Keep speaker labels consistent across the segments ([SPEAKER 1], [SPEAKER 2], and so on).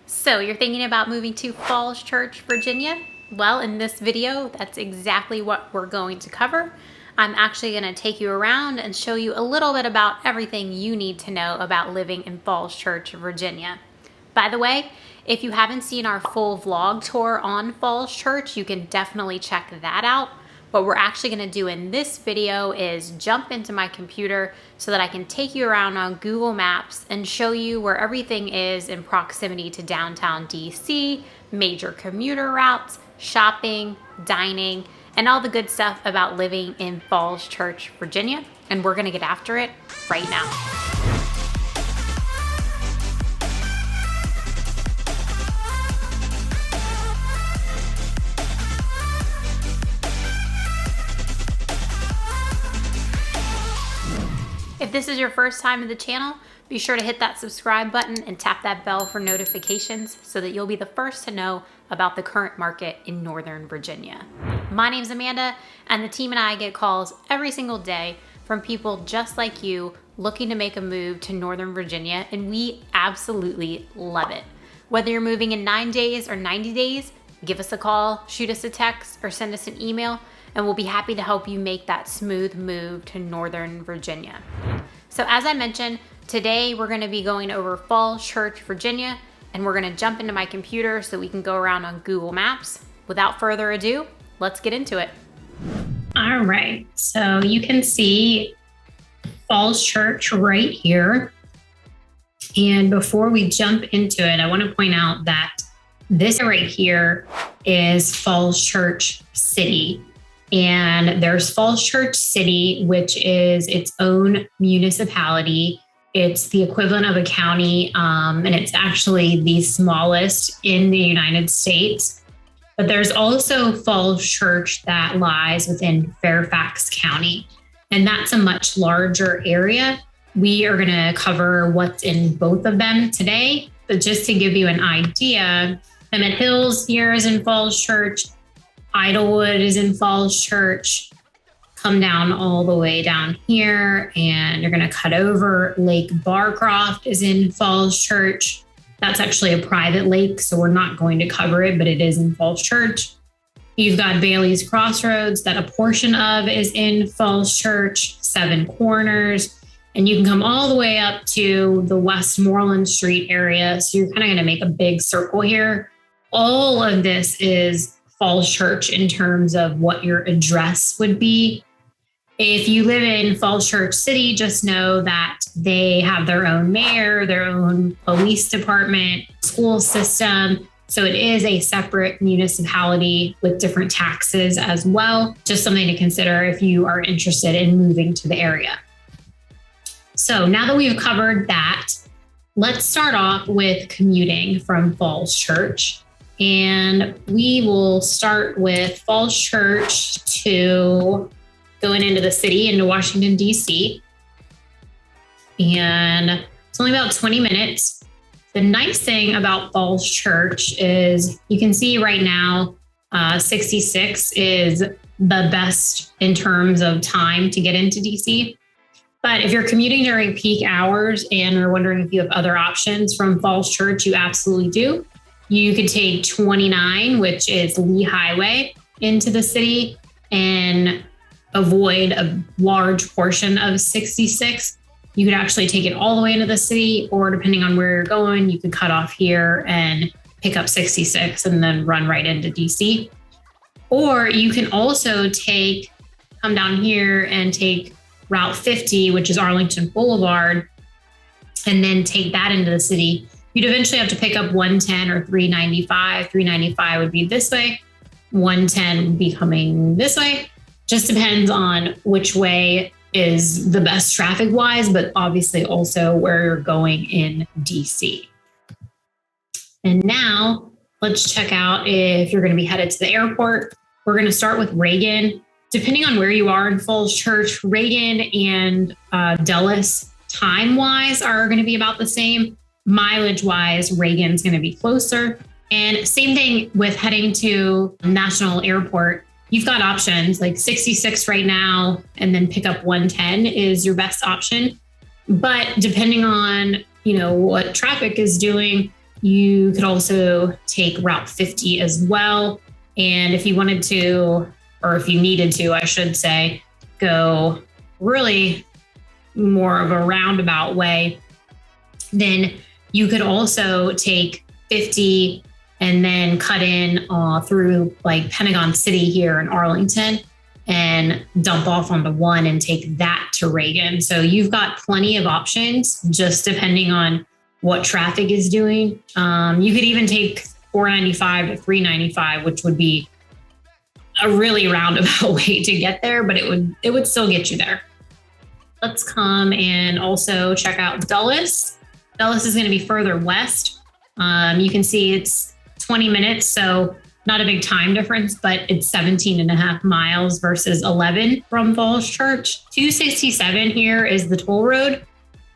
[SPEAKER 1] So you're thinking about moving to Falls Church, Virginia? Well, in this video, that's exactly what we're going to cover. I'm actually going to take you around and show you a little bit about everything you need to know about living in Falls Church, Virginia. By the way, if you haven't seen our full vlog tour on Falls Church, you can definitely check that out. What we're actually going to do in this video is jump into my computer so that I can take you around on Google Maps and show you where everything is in proximity to downtown DC, major commuter routes, shopping, dining, and all the good stuff about living in Falls Church, Virginia. And we're going to get after it right now. If this is your first time in the channel, be sure to hit that subscribe button and tap that bell for notifications so that you'll be the first to know about the current market in Northern Virginia. My name's Amanda, and the team and I get calls every single day from people just like you looking to make a move to Northern Virginia, and we absolutely love it. Whether you're moving in 9 days or 90 days, give us a call, shoot us a text, or send us an email, and we'll be happy to help you make that smooth move to Northern Virginia. So as I mentioned, today we're going to be going over Falls Church, Virginia, and we're going to jump into my computer so we can go around on Google Maps. Without further ado, let's get into it. All right, so you can see Falls Church right here. And before we jump into it, I want to point out that this right here is Falls Church City. And there's Falls Church City, which is its own municipality. It's the equivalent of a county, and it's actually the smallest in the United States. But there's also Falls Church that lies within Fairfax County, and that's a much larger area. We are going to cover what's in both of them today, but just to give you an idea, Emmett Hills here is in Falls Church. Idlewood is in Falls Church. Come down all the way down here and you're going to cut over. Lake Barcroft is in Falls Church. That's actually a private lake, so we're not going to cover it, but it is in Falls Church. You've got Bailey's Crossroads that a portion of is in Falls Church, Seven Corners, and you can come all the way up to the Westmoreland Street area. So you're kind of going to make a big circle here. All of this is Falls Church in terms of what your address would be. If you live in Falls Church City, just know that they have their own mayor, their own police department, school system. So it is a separate municipality with different taxes as well. Just something to consider if you are interested in moving to the area. So now that we've covered that, let's start off with commuting from Falls Church. And we will start with Falls Church to going into the city, into Washington, D.C. And it's only about 20 minutes. The nice thing about Falls Church is you can see right now, 66 is the best in terms of time to get into D.C. But if you're commuting during peak hours and are wondering if you have other options from Falls Church, you absolutely do. You could take 29, which is Lee Highway, into the city and avoid a large portion of 66. You could actually take it all the way into the city, or depending on where you're going, you could cut off here and pick up 66 and then run right into DC. Or you can also come down here and take Route 50, which is Arlington Boulevard, and then take that into the city. You'd eventually have to pick up 110 or 395. 395 would be this way. 110 would be coming this way. Just depends on which way is the best traffic wise, but obviously also where you're going in DC. And now let's check out if you're going to be headed to the airport. We're going to start with Reagan. Depending on where you are in Falls Church, Reagan and Dulles time-wise are going to be about the same. Mileage-wise, Reagan's going to be closer. And same thing with heading to National Airport. You've got options like 66 right now, and then pick up 110 is your best option. But depending on, what traffic is doing,
[SPEAKER 2] You could also take Route 50 as well. And if you wanted to, or if you needed to, I should say, go really more of a roundabout way, then you could also take 50 and then cut in through like Pentagon City here in Arlington and dump off on the 1 and take that to Reagan. So you've got plenty of options, just depending on what traffic is doing. You could even take 495 to 395, which would be a really roundabout way to get there, but it would still get you there. Let's come and also check out Dulles. Dulles is going to be further west. You can see it's 20 minutes, so not a big time difference, but it's 17 and a half miles versus 11 from Falls Church. 267 here is the toll road.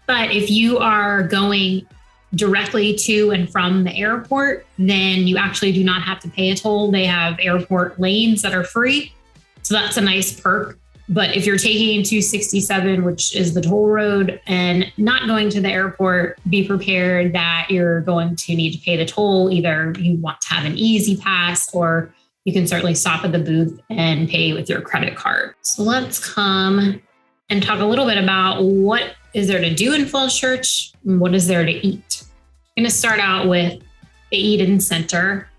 [SPEAKER 2] But if you are going directly to and from the airport, then you actually do not have to pay a toll. They have airport lanes that are free. So that's a nice perk. But if you're taking 267, which is the toll road, and not going to the airport, be prepared that you're going to need to pay the toll. Either you want to have an easy pass, or you can certainly stop at the booth and pay with your credit card. So let's come and talk a little bit about what is there to do in Falls Church and what is there to eat. I'm going to start out with the Eden Center,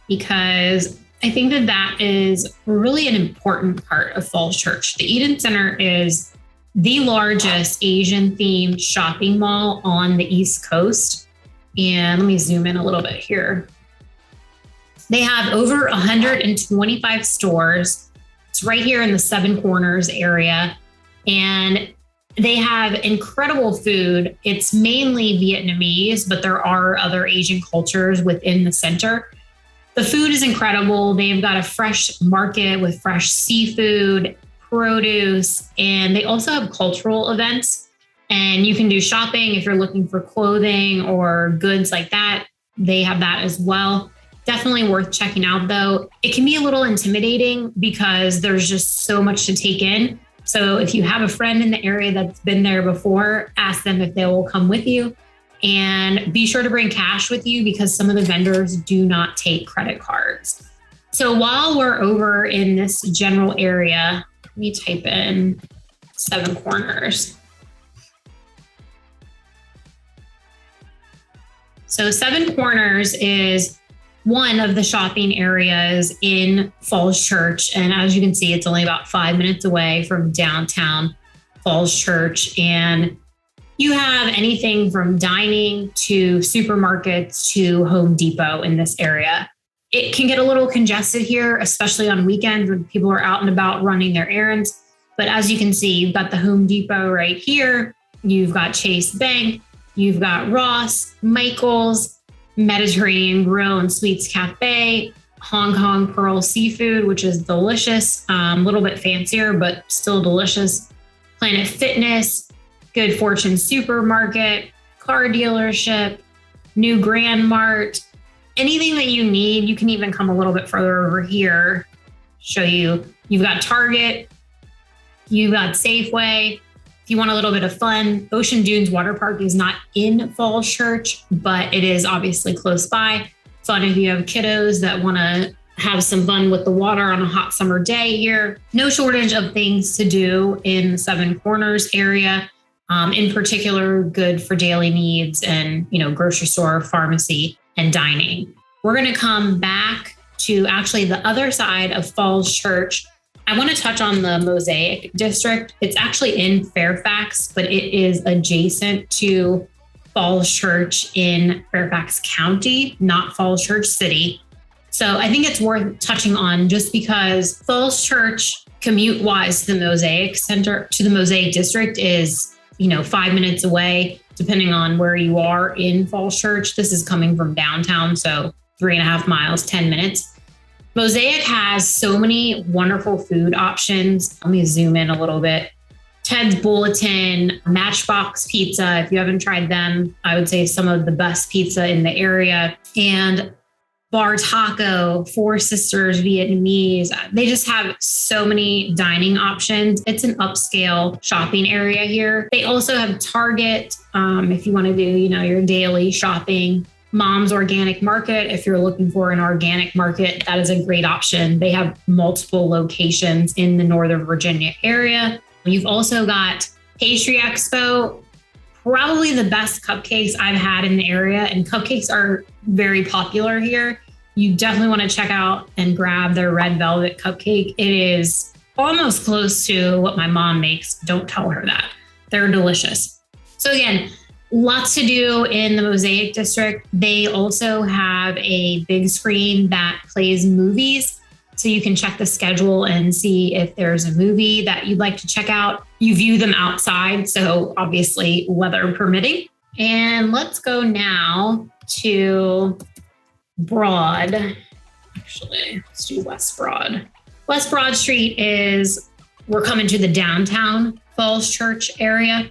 [SPEAKER 2] because I think that is really an important part of Falls Church. The Eden Center is the largest Asian-themed shopping mall on the East Coast. And let me zoom in a little bit here. They have over 125 stores. It's right here in the Seven Corners area. And they have incredible food. It's mainly Vietnamese, but there are other Asian cultures within the center. The food is incredible. They've got a fresh market with fresh seafood, produce, and they also have cultural events. And you can do shopping if you're looking for clothing or goods like that. They have that as well. Definitely worth checking out, though. It can be a little intimidating because there's just so much to take in. So if you have a friend in the area that's been there before, ask them if they will come with you. And be sure to bring cash with you, because some of the vendors do not take credit cards. So while we're over in this general area, let me type in Seven Corners. So Seven Corners is one of the shopping areas in Falls Church. And as you can see, it's only about 5 minutes away from downtown Falls Church. And you have anything from dining to supermarkets to Home Depot in this area. It can get a little congested here, especially on weekends when people are out and about running their errands. But as you can see, you've got the Home Depot right here. You've got Chase Bank. You've got Ross, Michael's, Mediterranean Grill and Sweets Cafe, Hong Kong Pearl Seafood, which is delicious, a little bit fancier, but still delicious. Planet Fitness, Good Fortune Supermarket, car dealership, New Grand Mart, anything that you need. You can even come a little bit further over here, show you. You've got Target, you've got Safeway. If you want a little bit of fun, Ocean Dunes Water Park is not in Falls Church, but it is obviously close by. Fun if you have kiddos that want to have some fun with the water on a hot summer day here. No shortage of things to do in the Seven Corners area. In particular, good for daily needs and, grocery store, pharmacy, and dining. We're going to come back to actually the other side of Falls Church. I want to touch on the Mosaic district. It's actually in Fairfax, but it is adjacent to Falls Church in Fairfax County, not Falls Church City. So I think it's worth touching on just because Falls Church, commute-wise to the Mosaic Center, to the Mosaic district is 5 minutes away, depending on where you are in Falls Church. This is coming from downtown, so 3.5 miles, 10 minutes. Mosaic has so many wonderful food options. Let me zoom in a little bit. Ted's Bulletin, Matchbox Pizza. If you haven't tried them, I would say some of the best pizza in the area. And Bar Taco, Four Sisters Vietnamese. They just have so many dining options. It's an upscale shopping area here. They also have Target if you want to do, your daily shopping. Mom's Organic Market. If you're looking for an organic market, that is a great option. They have multiple locations in the Northern Virginia area. You've also got Pastry Expo, probably the best cupcakes I've had in the area. And cupcakes are very popular here. You definitely want to check out and grab their red velvet cupcake. It is almost close to what my mom makes. Don't tell her that. They're delicious. So again, lots to do in the Mosaic district. They also have a big screen that plays movies. So you can check the schedule and see if there's a movie that you'd like to check out. You view them outside, so obviously weather permitting. And let's go now to Broad. Actually, let's do West Broad. West Broad Street we're coming to the downtown Falls Church area.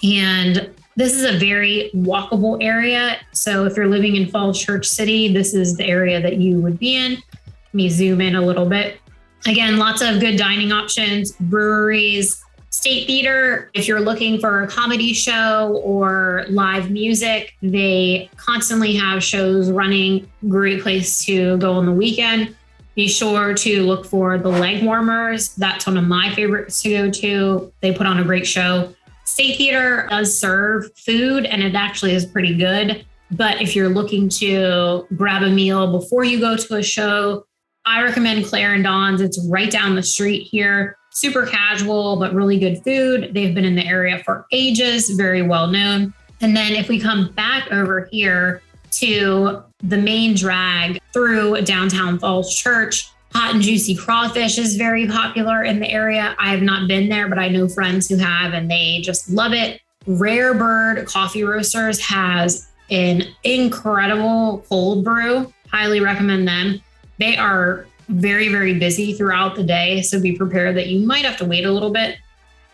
[SPEAKER 2] And this is a very walkable area. So if you're living in Falls Church City, this is the area that you would be in. Let me zoom in a little bit. Again, lots of good dining options, breweries, State Theater. If you're looking for a comedy show or live music, they constantly have shows running. Great place to go on the weekend. Be sure to look for the Leg Warmers. That's one of my favorites to go to. They put on a great show. State Theater does serve food, and it actually is pretty good. But if you're looking to grab a meal before you go to a show, I recommend Claire and Don's. It's right down the street here. Super casual, but really good food. They've been in the area for ages, very well known. And then if we come back over here to the main drag through downtown Falls Church, hot and juicy crawfish is very popular in the area. I have not been there, but I know friends who have, and they just love it. Rare Bird Coffee Roasters has an incredible cold brew. Highly recommend them. They are very, very busy throughout the day, so be prepared that you might have to wait a little bit.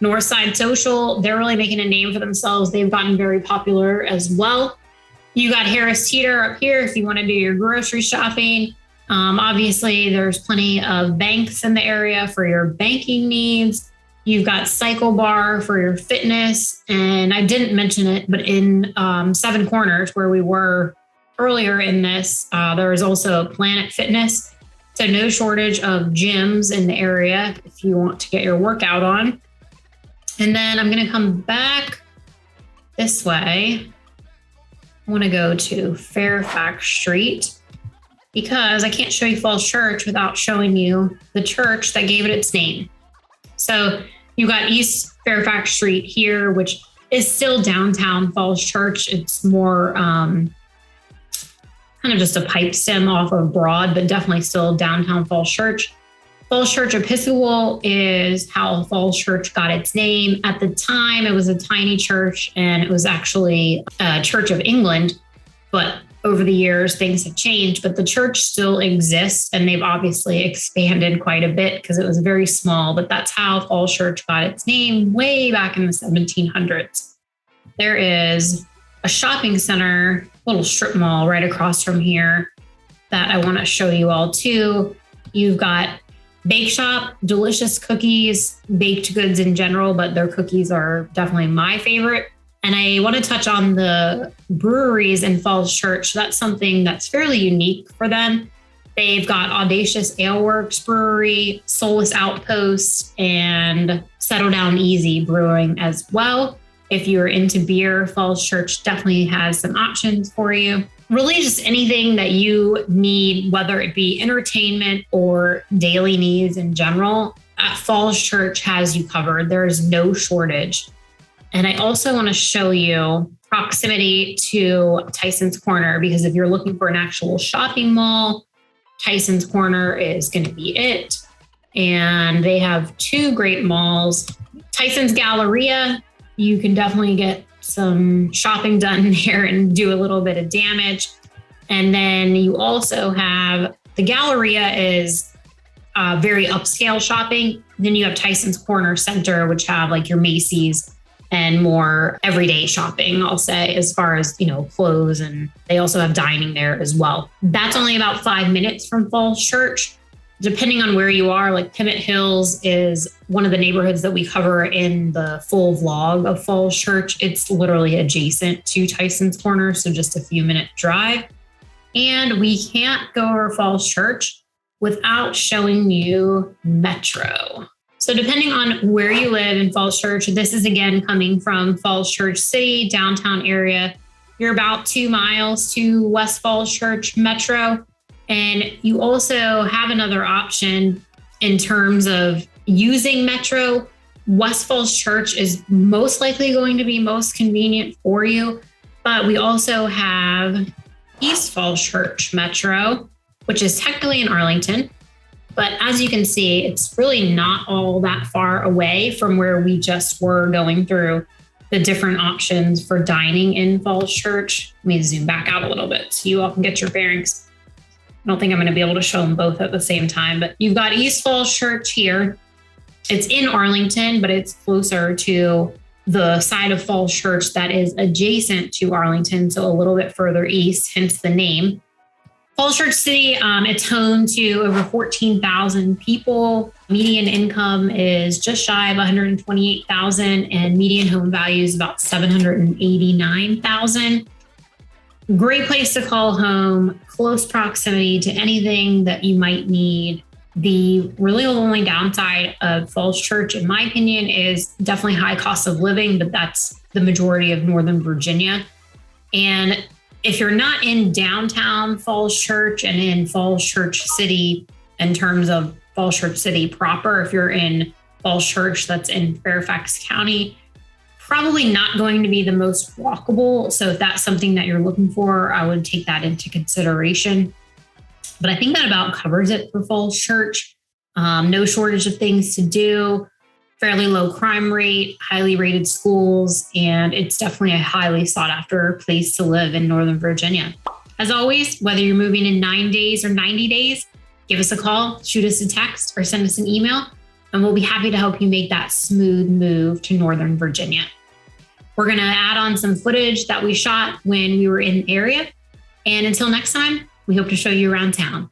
[SPEAKER 2] Northside Social, they're really making a name for themselves. They've gotten very popular as well. You got Harris Teeter up here if you want to do your grocery shopping. Obviously, there's plenty of banks in the area for your banking needs. You've got Cycle Bar for your fitness. And I didn't mention it, but in Seven Corners, where we were earlier in this, there is also Planet Fitness. So no shortage of gyms in the area if you want to get your workout on. And then I'm going to come back this way. I want to go to Fairfax Street, because I can't show you Falls Church without showing you the church that gave it its name. So you got East Fairfax Street here, which is still downtown Falls Church. It's more kind of just a pipe stem off of Broad, but definitely still downtown Falls Church. Falls Church Episcopal is how Falls Church got its name. At the time, it was a tiny church, and it was actually a Church of England, but over the years, things have changed, but the church still exists, and they've obviously expanded quite a bit because it was very small, but that's how Falls Church got its name way back in the 1700s. There is a shopping center, little strip mall right across from here that I want to show you all too. You've got Bake Shop, delicious cookies, baked goods in general, but their cookies are definitely my favorite. And I want to touch on the breweries in Falls Church. That's something that's fairly unique for them. They've got Audacious Ale Works Brewery, Soulless Outpost, and Settle Down Easy Brewing as well. If you're into beer, Falls Church definitely has some options for you. Really just anything that you need, whether it be entertainment or daily needs in general, Falls Church has you covered. There is no shortage. And I also want to show you proximity to Tysons Corner, because if you're looking for an actual shopping mall, Tysons Corner is going to be it. And they have two great malls. Tysons Galleria, you can definitely get some shopping done there and do a little bit of damage. And then you also have the Galleria is very upscale shopping. Then you have Tysons Corner Center, which have like your Macy's and more everyday shopping, I'll say, as far as, clothes. And they also have dining there as well. That's only about 5 minutes from Falls Church. depending on where you are, like Pemmit Hills is one of the neighborhoods that we cover in the full vlog of Falls Church. It's literally adjacent to Tysons Corner, so just a few minute drive. And we can't go over Falls Church without showing you Metro. So depending on where you live in Falls Church, this is again coming from Falls Church City, downtown area. You're about 2 miles to West Falls Church Metro. And you also have another option in terms of using Metro. West Falls Church is most likely going to be most convenient for you, but we also have East Falls Church Metro, which is technically in Arlington. But as you can see, it's really not all that far away from where we just were going through the different options for dining in Falls Church. Let me zoom back out a little bit so you all can get your bearings. I don't think I'm going to be able to show them both at the same time, but you've got East Falls Church here. It's in Arlington, but it's closer to the side of Falls Church that is adjacent to Arlington, so a little bit further east, hence the name. Falls Church City, it's home to over 14,000 people. Median income is just shy of 128,000, and median home value is about 789,000. Great place to call home, close proximity to anything that you might need. The really only downside of Falls Church, in my opinion, is definitely high cost of living, but that's the majority of Northern Virginia. And if you're not in downtown Falls Church and in Falls Church City, in terms of Falls Church City proper, if you're in Falls Church that's in Fairfax County, probably not going to be the most walkable. So if that's something that you're looking for, I would take that into consideration. But I think that about covers it for Falls Church. No shortage of things to do, fairly low crime rate, highly rated schools, and it's definitely a highly sought after place to live in Northern Virginia. As always, whether you're moving in 9 days or 90 days, give us a call, shoot us a text, or send us an email, and we'll be happy to help you make that smooth move to Northern Virginia. We're going to add on some footage that we shot when we were in the area. And until next time, we hope to show you around town.